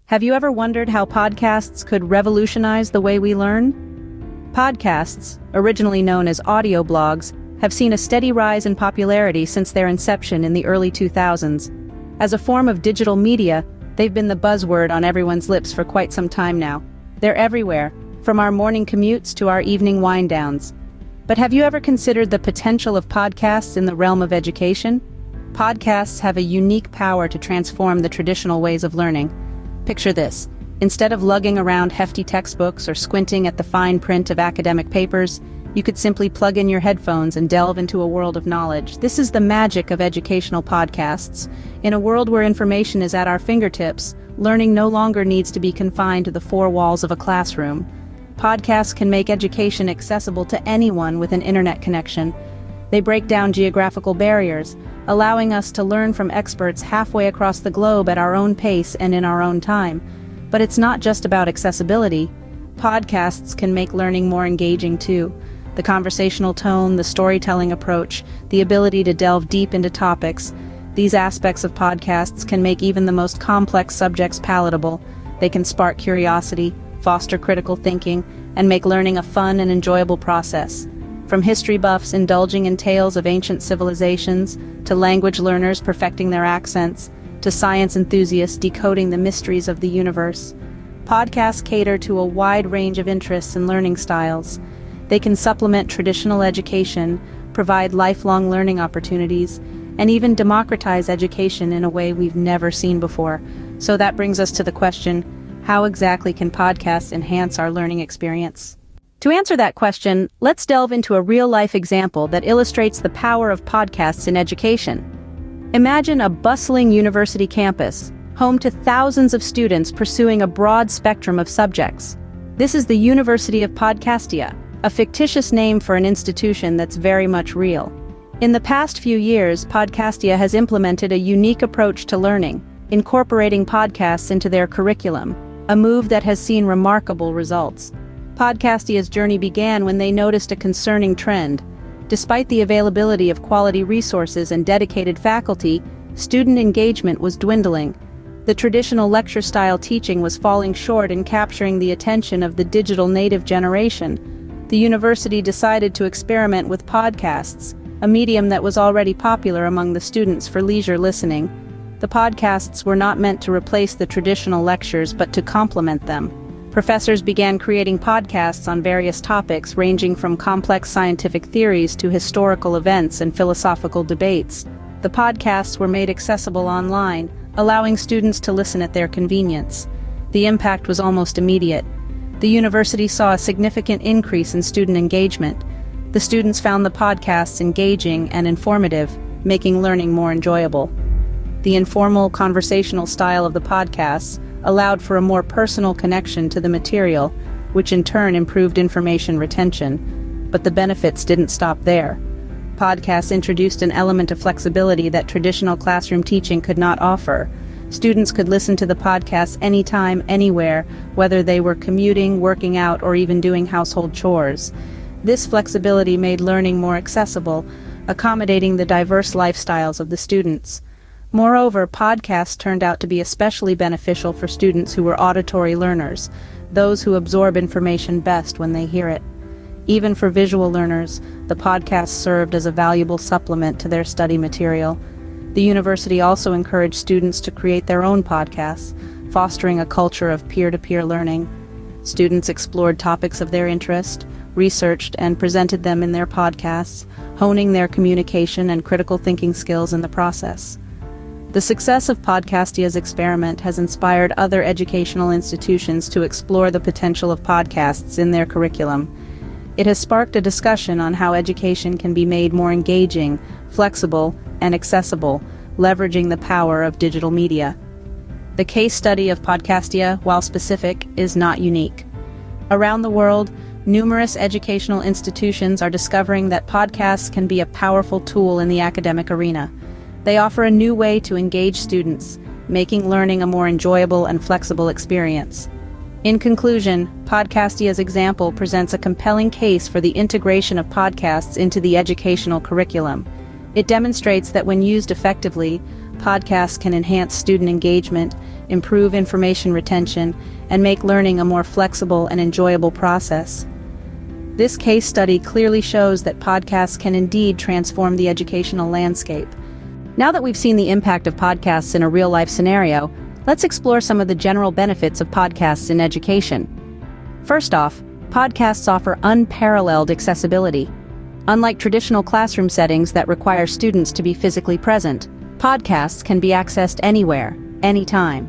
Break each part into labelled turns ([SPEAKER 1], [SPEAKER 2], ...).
[SPEAKER 1] Have you ever wondered how podcasts could revolutionize the way we learn? Podcasts, originally known as audio blogs, have seen a steady rise in popularity since their inception in the early 2000s. As a form of digital media, they've been the buzzword on everyone's lips for quite some time now. They're everywhere, from our morning commutes to our evening wind-downs. But have you ever considered the potential of podcasts in the realm of education? Podcasts have a unique power to transform the traditional ways of learning. Picture this. Instead of lugging around hefty textbooks or squinting at the fine print of academic papers, you could simply plug in your headphones and delve into a world of knowledge. This is the magic of educational podcasts. In a world where information is at our fingertips, learning no longer needs to be confined to the four walls of a classroom. Podcasts can make education accessible to anyone with an internet connection. They break down geographical barriers, allowing us to learn from experts halfway across the globe at our own pace and in our own time. But it's not just about accessibility. Podcasts can make learning more engaging too. The conversational tone, the storytelling approach, the ability to delve deep into topics. These aspects of podcasts can make even the most complex subjects palatable. They can spark curiosity, foster critical thinking, and make learning a fun and enjoyable process. From history buffs indulging in tales of ancient civilizations, to language learners perfecting their accents, to science enthusiasts decoding the mysteries of the universe, podcasts cater to a wide range of interests and learning styles. They can supplement traditional education, provide lifelong learning opportunities, and even democratize education in a way we've never seen before. So that brings us to the question, how exactly can podcasts enhance our learning experience? To answer that question, let's delve into a real-life example that illustrates the power of podcasts in education. Imagine a bustling university campus, home to thousands of students pursuing a broad spectrum of subjects. This is the University of Podcastia, a fictitious name for an institution that's very much real. In the past few years, Podcastia has implemented a unique approach to learning, incorporating podcasts into their curriculum, a move that has seen remarkable results. Podcastia's journey began when they noticed a concerning trend. Despite the availability of quality resources and dedicated faculty, student engagement was dwindling. The traditional lecture-style teaching was falling short in capturing the attention of the digital native generation. The university decided to experiment with podcasts, a medium that was already popular among the students for leisure listening. The podcasts were not meant to replace the traditional lectures but to complement them. Professors began creating podcasts on various topics ranging from complex scientific theories to historical events and philosophical debates. The podcasts were made accessible online, allowing students to listen at their convenience. The impact was almost immediate. The university saw a significant increase in student engagement. The students found the podcasts engaging and informative, making learning more enjoyable. The informal, conversational style of the podcasts allowed for a more personal connection to the material, which in turn improved information retention. But the benefits didn't stop there. Podcasts introduced an element of flexibility that traditional classroom teaching could not offer. Students could listen to the podcasts anytime, anywhere, whether they were commuting, working out, or even doing household chores. This flexibility made learning more accessible, accommodating the diverse lifestyles of the students. Moreover, podcasts turned out to be especially beneficial for students who were auditory learners, those who absorb information best when they hear it. Even for visual learners, the podcasts served as a valuable supplement to their study material. The university also encouraged students to create their own podcasts, fostering a culture of peer-to-peer learning. Students explored topics of their interest, researched and presented them in their podcasts, honing their communication and critical thinking skills in the process. The success of Podcastia's experiment has inspired other educational institutions to explore the potential of podcasts in their curriculum. It has sparked a discussion on how education can be made more engaging, flexible, and accessible, leveraging the power of digital media. The case study of Podcastia, while specific, is not unique. Around the world, numerous educational institutions are discovering that podcasts can be a powerful tool in the academic arena. They offer a new way to engage students, making learning a more enjoyable and flexible experience. In conclusion, Podcastia's example presents a compelling case for the integration of podcasts into the educational curriculum. It demonstrates that when used effectively, podcasts can enhance student engagement, improve information retention, and make learning a more flexible and enjoyable process. This case study clearly shows that podcasts can indeed transform the educational landscape. Now that we've seen the impact of podcasts in a real-life scenario, let's explore some of the general benefits of podcasts in education. First off, podcasts offer unparalleled accessibility. Unlike traditional classroom settings that require students to be physically present, podcasts can be accessed anywhere, anytime.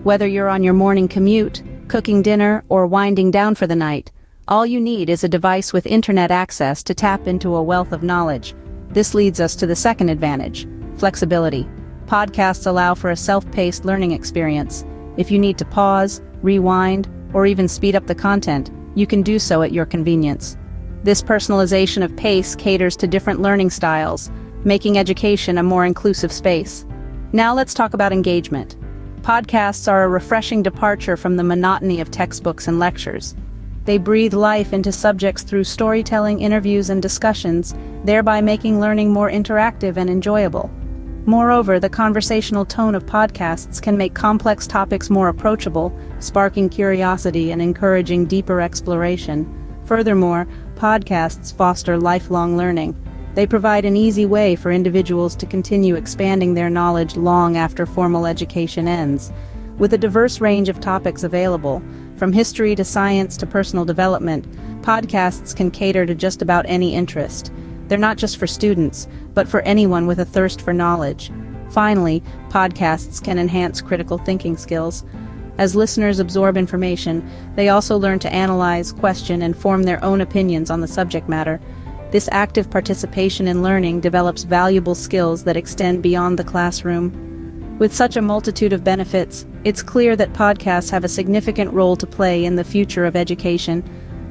[SPEAKER 1] Whether you're on your morning commute, cooking dinner, or winding down for the night, all you need is a device with internet access to tap into a wealth of knowledge. This leads us to the second advantage: flexibility. Podcasts allow for a self-paced learning experience. If you need to pause, rewind, or even speed up the content, you can do so at your convenience. This personalization of pace caters to different learning styles, making education a more inclusive space. Now let's talk about engagement. Podcasts are a refreshing departure from the monotony of textbooks and lectures. They breathe life into subjects through storytelling, interviews, and discussions, thereby making learning more interactive and enjoyable. Moreover, the conversational tone of podcasts can make complex topics more approachable, sparking curiosity and encouraging deeper exploration. Furthermore, podcasts foster lifelong learning. They provide an easy way for individuals to continue expanding their knowledge long after formal education ends. With a diverse range of topics available, from history to science to personal development, podcasts can cater to just about any interest. They're not just for students, but for anyone with a thirst for knowledge. Finally, podcasts can enhance critical thinking skills. As listeners absorb information, they also learn to analyze, question, and form their own opinions on the subject matter. This active participation in learning develops valuable skills that extend beyond the classroom. With such a multitude of benefits, it's clear that podcasts have a significant role to play in the future of education.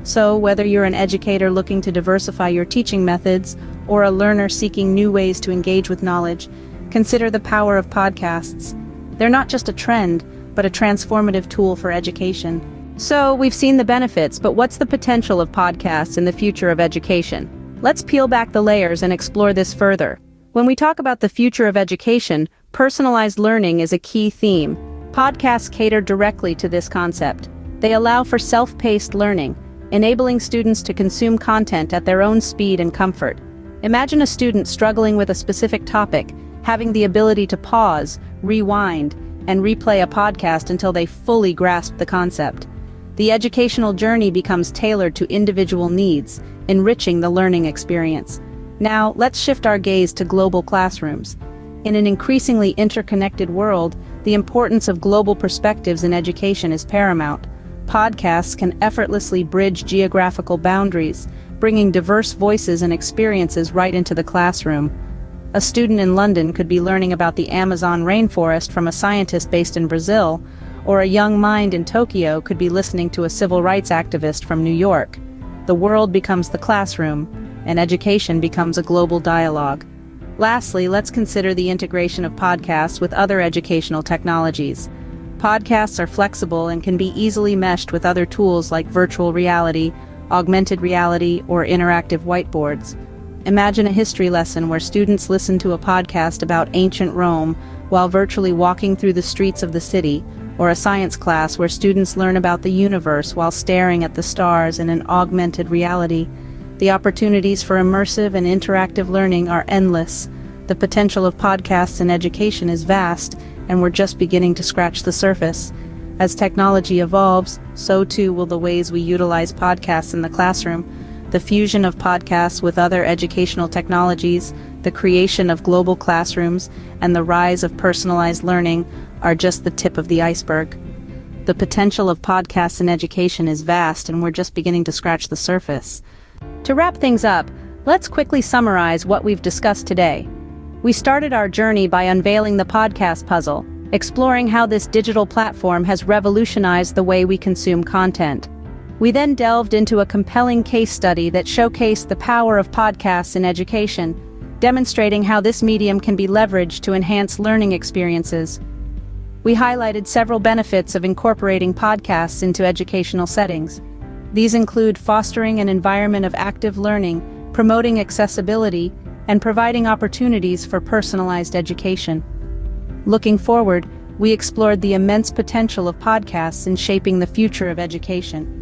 [SPEAKER 1] So, whether you're an educator looking to diversify your teaching methods or a learner seeking new ways to engage with knowledge, consider the power of podcasts. They're not just a trend, but a transformative tool for education. So, we've seen the benefits, but what's the potential of podcasts in the future of education? Let's peel back the layers and explore this further. When we talk about the future of education, personalized learning is a key theme. Podcasts cater directly to this concept. They allow for self-paced learning, enabling students to consume content at their own speed and comfort. Imagine a student struggling with a specific topic, having the ability to pause, rewind, and replay a podcast until they fully grasp the concept. The educational journey becomes tailored to individual needs, enriching the learning experience. Now, let's shift our gaze to global classrooms. In an increasingly interconnected world, the importance of global perspectives in education is paramount. Podcasts can effortlessly bridge geographical boundaries, bringing diverse voices and experiences right into the classroom. A student in London could be learning about the Amazon rainforest from a scientist based in Brazil, or a young mind in Tokyo could be listening to a civil rights activist from New York. The world becomes the classroom, and education becomes a global dialogue. Lastly, let's consider the integration of podcasts with other educational technologies. Podcasts are flexible and can be easily meshed with other tools like virtual reality, augmented reality, or interactive whiteboards. Imagine a history lesson where students listen to a podcast about ancient Rome while virtually walking through the streets of the city, or a science class where students learn about the universe while staring at the stars in an augmented reality. The opportunities for immersive and interactive learning are endless. The potential of podcasts in education is vast, and we're just beginning to scratch the surface. As technology evolves, so too will the ways we utilize podcasts in the classroom. The fusion of podcasts with other educational technologies, the creation of global classrooms, and the rise of personalized learning are just the tip of the iceberg. The potential of podcasts in education is vast, and we're just beginning to scratch the surface. To wrap things up, let's quickly summarize what we've discussed today. We started our journey by unveiling the podcast puzzle, exploring how this digital platform has revolutionized the way we consume content. We then delved into a compelling case study that showcased the power of podcasts in education, demonstrating how this medium can be leveraged to enhance learning experiences. We highlighted several benefits of incorporating podcasts into educational settings. These include fostering an environment of active learning, promoting accessibility, and providing opportunities for personalized education. Looking forward, we explored the immense potential of podcasts in shaping the future of education.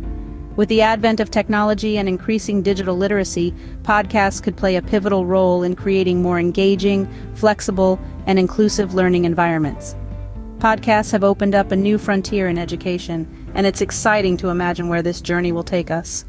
[SPEAKER 1] With the advent of technology and increasing digital literacy, podcasts could play a pivotal role in creating more engaging, flexible, and inclusive learning environments. Podcasts have opened up a new frontier in education, and it's exciting to imagine where this journey will take us.